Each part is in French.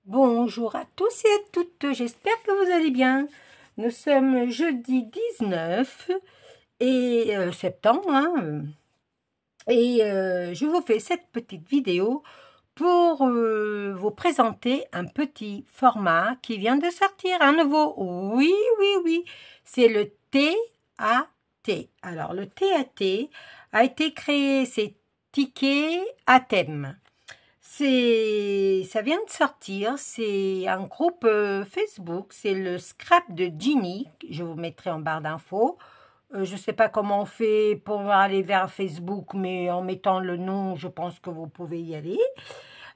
Bonjour à tous et à toutes, j'espère que vous allez bien. Nous sommes jeudi 19 septembre je vous fais cette petite vidéo pour vous présenter un petit format qui vient de sortir, un nouveau. Oui, oui, oui, c'est le TAT. Alors, le TAT a été créé, c'est ticket à thème. Ça vient de sortir, c'est un groupe Facebook, c'est le Scrap de Ginny, je vous mettrai en barre d'infos. Je ne sais pas comment on fait pour aller vers Facebook, mais en mettant le nom, je pense que vous pouvez y aller.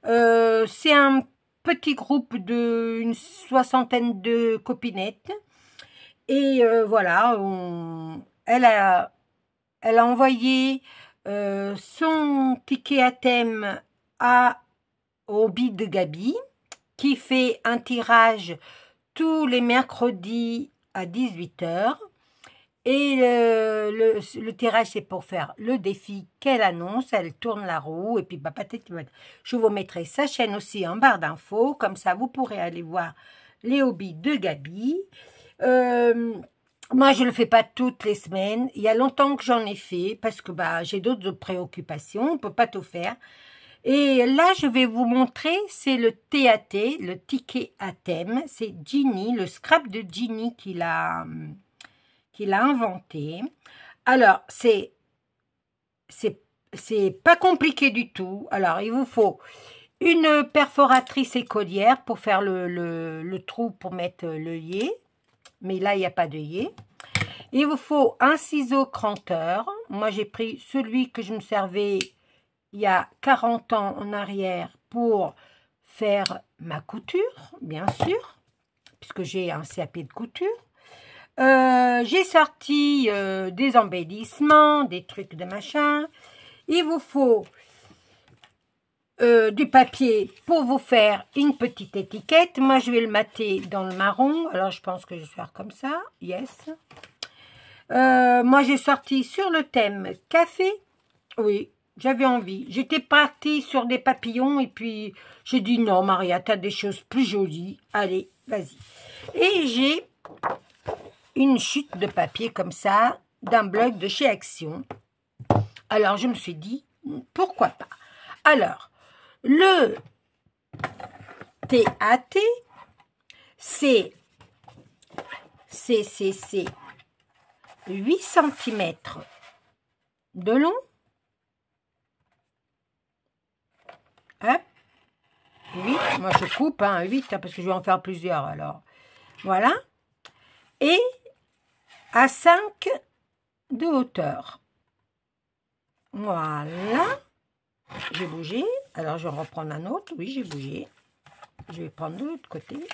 C'est un petit groupe d'une soixantaine de copinettes. Et voilà, elle a envoyé son ticket à thème au Hobby de Gabi, qui fait un tirage tous les mercredis à 18 h. Et le tirage, c'est pour faire le défi qu'elle annonce. Elle tourne la roue et puis je vous mettrai sa chaîne aussi en barre d'infos. Comme ça, vous pourrez aller voir les hobbies de Gabi. Moi, je ne le fais pas toutes les semaines. Il y a longtemps que j'en ai fait parce que j'ai d'autres préoccupations. On ne peut pas tout faire. Et là, je vais vous montrer, c'est le TAT, le ticket à thème. C'est Ginny, le scrap de Ginny qui l'a inventé. Alors, c'est pas compliqué du tout. Alors, il vous faut une perforatrice écolière pour faire le trou pour mettre l'œillet. Mais là, il n'y a pas d'œillet. Il vous faut un ciseau cranteur. Moi, j'ai pris celui que je me servais il y a 40 ans en arrière pour faire ma couture, bien sûr, puisque j'ai un CAP de couture. J'ai sorti des embellissements, des trucs de machin. Il vous faut du papier pour vous faire une petite étiquette. Moi, je vais le mater dans le marron. Alors, je pense que je vais faire comme ça. Yes. Moi, j'ai sorti sur le thème café. Oui, j'avais envie. J'étais partie sur des papillons et puis j'ai dit non, Maria, tu as des choses plus jolies. Allez, vas-y. Et j'ai une chute de papier comme ça, d'un bloc de chez Action. Alors, je me suis dit, pourquoi pas. Alors, le TAT, c'est 8 cm de long. Hop. 8, moi je coupe, 8, parce que je vais en faire plusieurs, alors. Voilà. Et à 5 de hauteur. Voilà. J'ai bougé. Alors, je vais reprendre un autre. Oui, j'ai bougé. Je vais prendre de l'autre côté.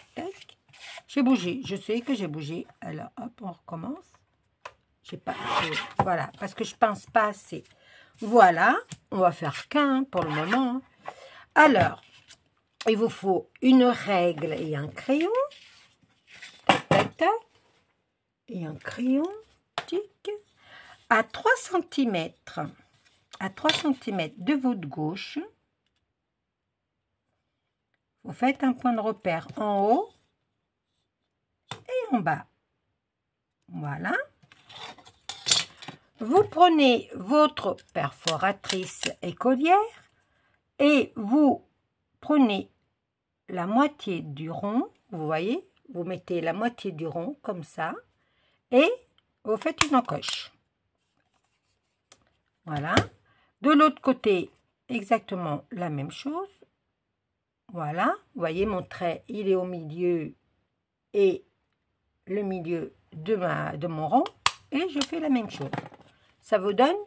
J'ai bougé. Je sais que j'ai bougé. Alors, hop, on recommence. J'ai pas... Voilà, parce que je pense pas assez. Voilà. On va faire qu'un pour le moment. Alors, il vous faut une règle et un crayon. Tac, tac, tac. Et un crayon. Tic. À 3 cm. À 3 cm de votre gauche, vous faites un point de repère en haut et en bas. Voilà. Vous prenez votre perforatrice écolière et vous prenez la moitié du rond, vous voyez, vous mettez la moitié du rond comme ça et vous faites une encoche. Voilà. De l'autre côté, exactement la même chose. Voilà. Vous voyez, mon trait, il est au milieu et le milieu de mon rond. Et je fais la même chose. Ça vous donne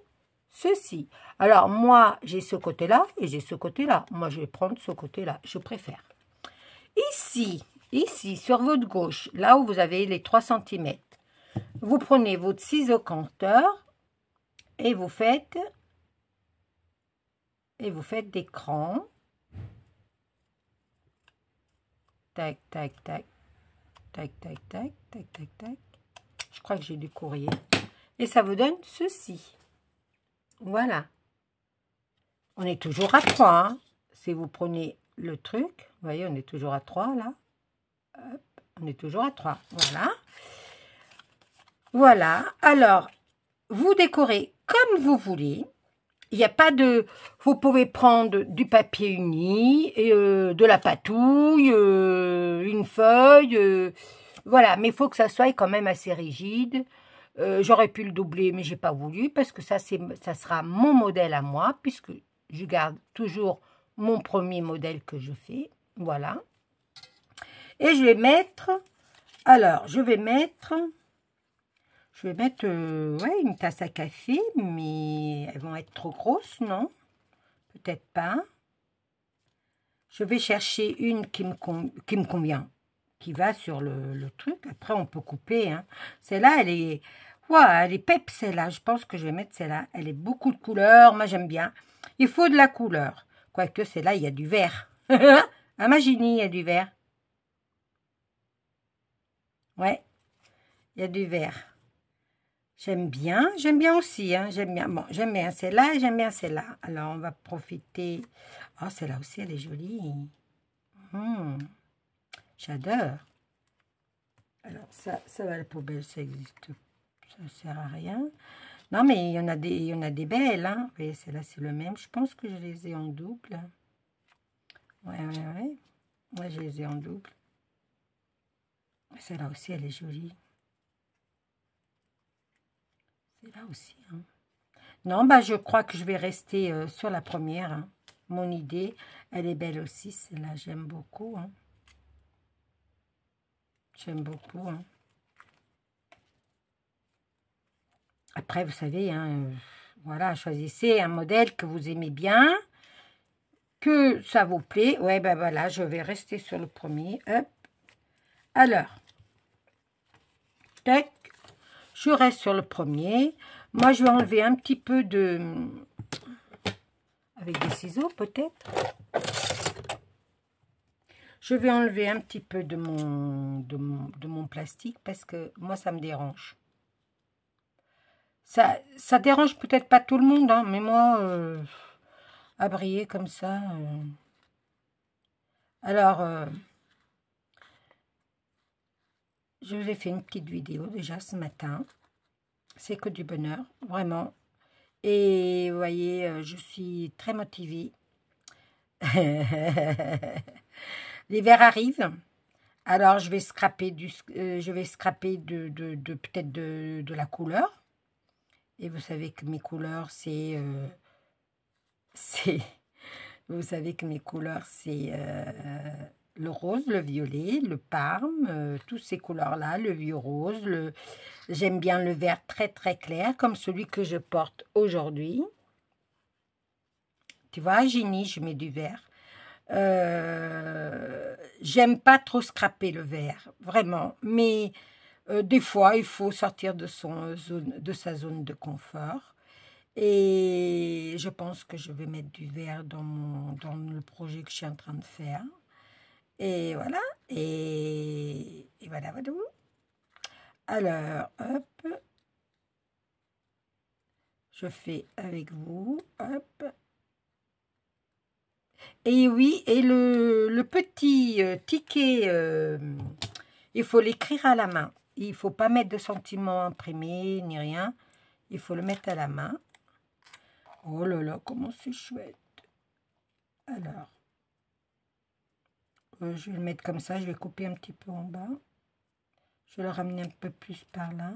ceci. Alors, moi, j'ai ce côté-là et j'ai ce côté-là. Moi, je vais prendre ce côté-là. Je préfère. Ici, sur votre gauche, là où vous avez les 3 cm, vous prenez votre ciseau canteur et vous faites des crans. Tac, tac, tac. Tac, tac, tac, tac, tac, tac. Je crois que j'ai du courrier. Et ça vous donne ceci. Voilà. On est toujours à 3. Si vous prenez le truc, Vous voyez, on est toujours à 3 là. Hop, on est toujours à 3. Voilà. Voilà. Alors, vous décorez comme vous voulez. Il n'y a pas de... Vous pouvez prendre du papier uni, et, de la patouille, une feuille. Voilà, mais il faut que ça soit quand même assez rigide. J'aurais pu le doubler, mais j'ai pas voulu parce que ça sera mon modèle à moi, puisque je garde toujours mon premier modèle que je fais. Voilà. Et je vais mettre... Alors, je vais mettre ouais, une tasse à café, mais elles vont être trop grosses, non? Peut-être pas. Je vais chercher une qui me convient, qui va sur le truc. Après, on peut couper. Hein. Celle-là, elle est... Ouais, elle est pep, celle-là. Je pense que je vais mettre celle-là. Elle est beaucoup de couleurs. Moi, j'aime bien. Il faut de la couleur. Quoique, celle-là, il y a du vert. Imaginez, il y a du vert. Ouais, il y a du vert. J'aime bien aussi, hein, j'aime bien. Bon, j'aime bien celle-là et j'aime bien celle-là. Alors, on va profiter. Oh, celle-là aussi, elle est jolie. J'adore. Alors, ça va à la poubelle, ça existe. Ça ne sert à rien. Non, mais il y en a des belles, hein. Vous voyez, celle-là, c'est le même. Je pense que je les ai en double. Ouais. Moi, je les ai en double. Celle-là aussi, elle est jolie. Celle-là aussi, hein. Non, bah, je crois que je vais rester sur la première. Hein. Mon idée, elle est belle aussi. Celle-là, j'aime beaucoup. Hein. J'aime beaucoup. Hein. Après, vous savez, hein, voilà, choisissez un modèle que vous aimez bien, que ça vous plaît. Ouais, ben voilà, je vais rester sur le premier. Hop. Alors, tac, je reste sur le premier. Moi, je vais enlever un petit peu de... Avec des ciseaux, peut-être. Je vais enlever un petit peu de mon plastique parce que moi, ça me dérange. Ça dérange peut-être pas tout le monde, hein, mais moi, à briller comme ça. Alors, je vous ai fait une petite vidéo déjà ce matin. C'est que du bonheur, vraiment. Et vous voyez, je suis très motivée. L'hiver arrive. Alors, je vais scraper peut-être de la couleur. Et vous savez que mes couleurs, vous savez que mes couleurs, c'est le rose, le violet, le parme, toutes ces couleurs-là, le vieux rose. J'aime bien le vert très, très clair, comme celui que je porte aujourd'hui. Tu vois, Ginny, je mets du vert. J'aime pas trop scraper le vert, vraiment. Mais des fois, il faut sortir de sa zone de confort. Et je pense que je vais mettre du vert dans le projet que je suis en train de faire. Et voilà. Et voilà. Alors, hop. Je fais avec vous. Hop. Et oui, et le petit ticket, il faut l'écrire à la main. Il ne faut pas mettre de sentiments imprimés ni rien. Il faut le mettre à la main. Oh là là, comment c'est chouette. Alors, je vais le mettre comme ça. Je vais couper un petit peu en bas. Je vais le ramener un peu plus par là.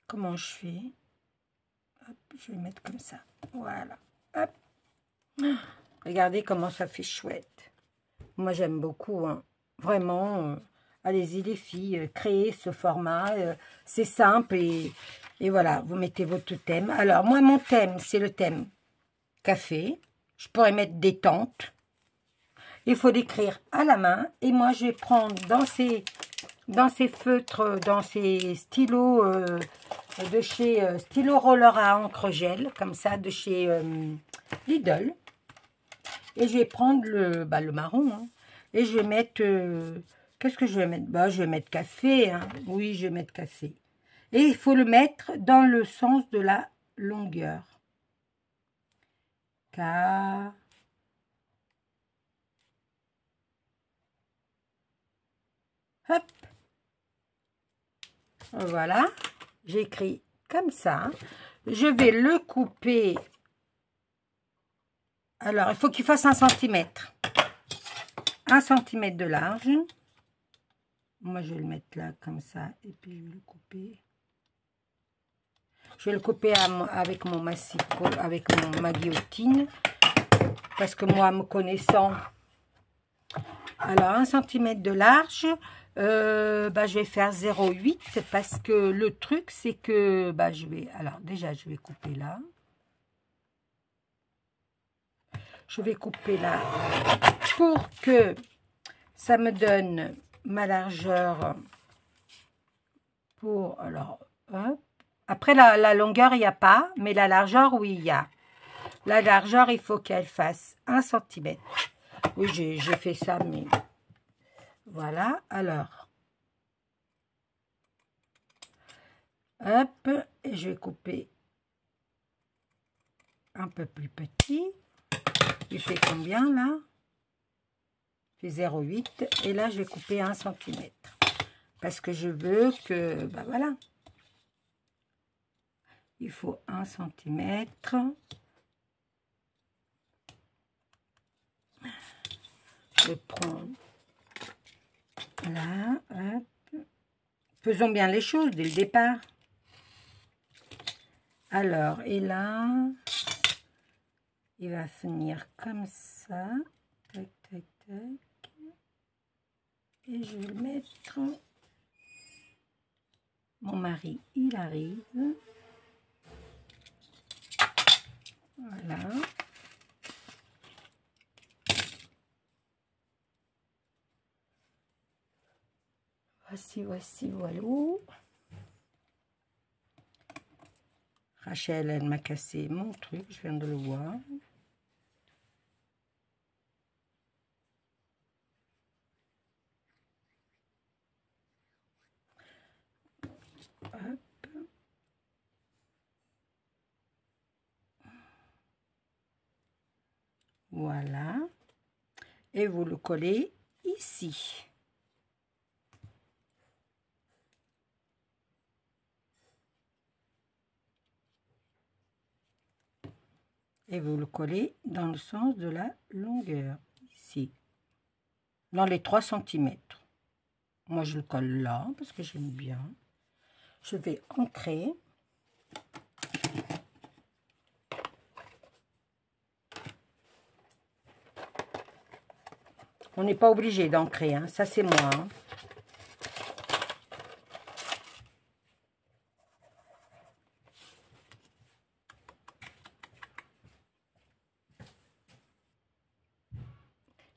Comment je fais? Hop, je vais mettre comme ça. Voilà. Hop. Regardez comment ça fait chouette. Moi, j'aime beaucoup. Hein. Vraiment, allez-y les filles, créez ce format. C'est simple et voilà, vous mettez votre thème. Alors, moi, mon thème, c'est le thème café. Je pourrais mettre détente. Il faut l'écrire à la main. Et moi, je vais prendre dans ces feutres, dans ces stylos de chez Stylo Roller à encre gel, comme ça, de chez Lidl. Et je vais prendre le marron. Hein, et je vais mettre... qu'est-ce que je vais mettre? Bah, je vais mettre café. Hein. Oui, je vais mettre café. Et il faut le mettre dans le sens de la longueur. Hop. Voilà. J'écris comme ça. Je vais le couper. Alors, il faut qu'il fasse 1 cm. 1 cm de large. Moi, je vais le mettre là, comme ça. Et puis, je vais le couper. Je vais le couper avec mon massicot, avec ma guillotine. Parce que moi, me connaissant... Alors, 1 cm de large, je vais faire 0,8 parce que le truc, c'est que alors déjà, je vais couper là. Je vais couper là pour que ça me donne ma largeur pour, alors, hop. Après la longueur, il n'y a pas, mais la largeur, oui, il y a. La largeur, il faut qu'elle fasse 1 cm. Oui, j'ai fait ça, mais voilà. Alors, hop, et je vais couper un peu plus petit. Il fait combien là? Il fait 0,8 et là je vais couper 1 cm parce que je veux que, voilà, il faut 1 cm. Je prends là, hop. Faisons bien les choses dès le départ. Alors, et là, il va finir comme ça. Tac, tac, tac. Et je vais le mettre. Mon mari, il arrive. Voilà. Voici, voilà. Rachel, elle m'a cassé mon truc, je viens de le voir. Hop. Voilà. Et vous le collez ici. Et vous le collez dans le sens de la longueur, ici. Dans les 3 cm. Moi, je le colle là, parce que j'aime bien. Je vais ancrer. On n'est pas obligé d'ancrer, hein. Ça c'est moi. Hein.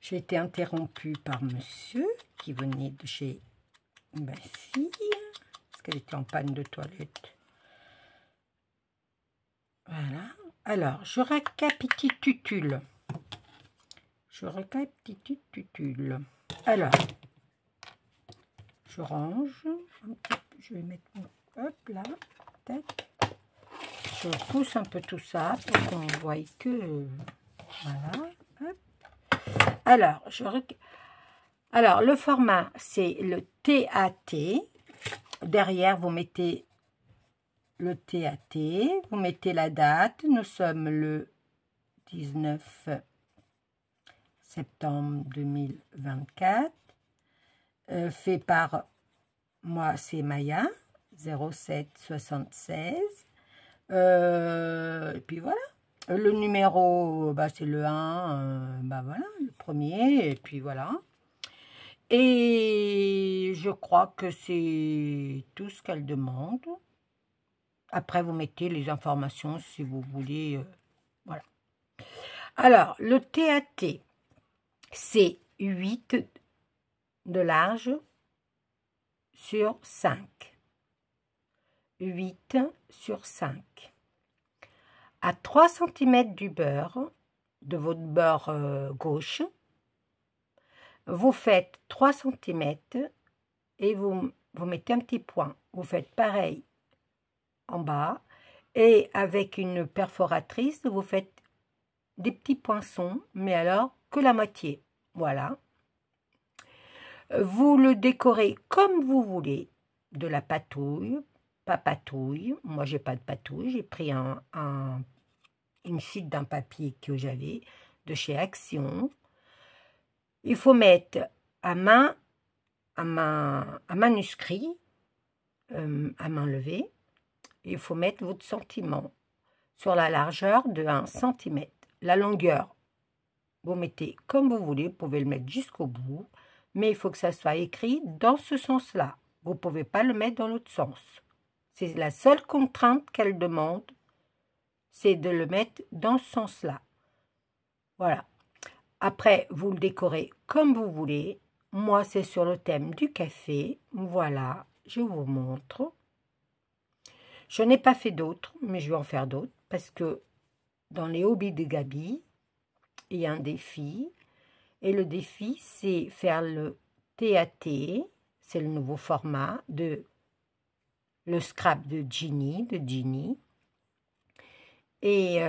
J'ai été interrompue par monsieur qui venait de chez ma fille, parce qu'elle était en panne de toilette. Voilà. Alors, je récapitule. Alors, je range. Je vais mettre mon... Hop, là. Tac. Je pousse un peu tout ça pour qu'on voie que... Voilà. Hop. Alors, le format, c'est le TAT. Derrière, vous mettez le TAT. Vous mettez la date. Nous sommes le 19 septembre 2024. Fait par moi, c'est Maya, 0776. Et puis voilà. Le numéro, c'est le 1, voilà, le premier, et puis voilà. Et je crois que c'est tout ce qu'elle demande. Après, vous mettez les informations si vous voulez. Voilà. Alors, le TAT, c'est 8 de large sur 5. 8 sur 5. À 3 cm du beurre, de votre beurre gauche, vous faites 3 cm et vous mettez un petit point. Vous faites pareil en bas et avec une perforatrice, vous faites des petits poinçons, mais alors que la moitié. Voilà. Vous le décorez comme vous voulez, de la patouille, pas patouille. Moi, j'ai pas de patouille. J'ai pris une chute d'un papier que j'avais de chez Action. Il faut mettre un manuscrit, à main levée. Il faut mettre votre sentiment sur la largeur de 1 cm. La longueur, vous mettez comme vous voulez, vous pouvez le mettre jusqu'au bout, mais il faut que ça soit écrit dans ce sens-là. Vous ne pouvez pas le mettre dans l'autre sens. C'est la seule contrainte qu'elle demande, c'est de le mettre dans ce sens-là. Voilà. Après, vous le décorez comme vous voulez. Moi, c'est sur le thème du café. Voilà, je vous montre. Je n'ai pas fait d'autres, mais je vais en faire d'autres parce que dans les hobbies de Gabi, il y a un défi. Et le défi, c'est faire le TAT. C'est le nouveau format de le scrap de Ginny. Et,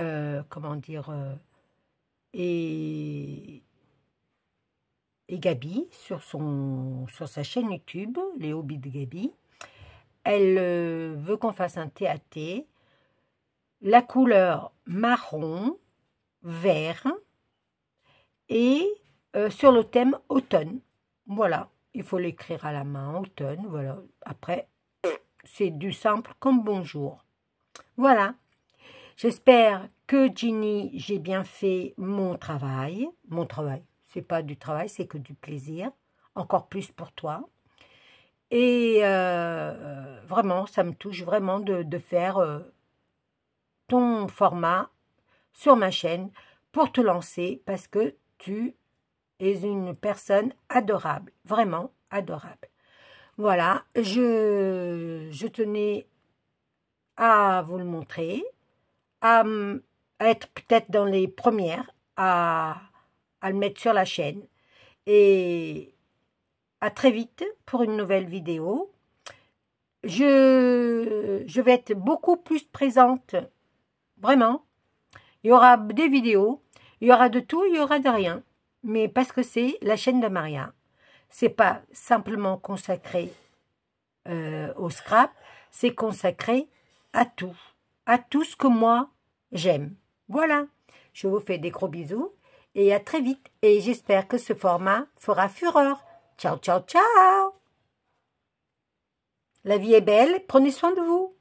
comment dire, et Gabi, sur sa chaîne YouTube, les hobbies de Gabi, elle veut qu'on fasse un TAT. La couleur marron, vert, et sur le thème automne. Voilà, il faut l'écrire à la main, automne, voilà. Après, c'est du simple comme bonjour. Voilà, j'espère que Ginny, j'ai bien fait mon travail. Mon travail, c'est pas du travail, c'est que du plaisir. Encore plus pour toi. Et vraiment, ça me touche vraiment de faire ton format sur ma chaîne pour te lancer parce que tu es une personne adorable, vraiment adorable. Voilà, je tenais à vous le montrer, à être peut-être dans les premières, à le mettre sur la chaîne. Et à très vite pour une nouvelle vidéo. Je vais être beaucoup plus présente, vraiment. Il y aura des vidéos, il y aura de tout, il y aura de rien. Mais parce que c'est la chaîne de Maria. C'est pas simplement consacré au scrap, c'est consacré à tout ce que moi j'aime. Voilà, je vous fais des gros bisous et à très vite. Et j'espère que ce format fera fureur. Ciao, ciao, ciao! La vie est belle, prenez soin de vous.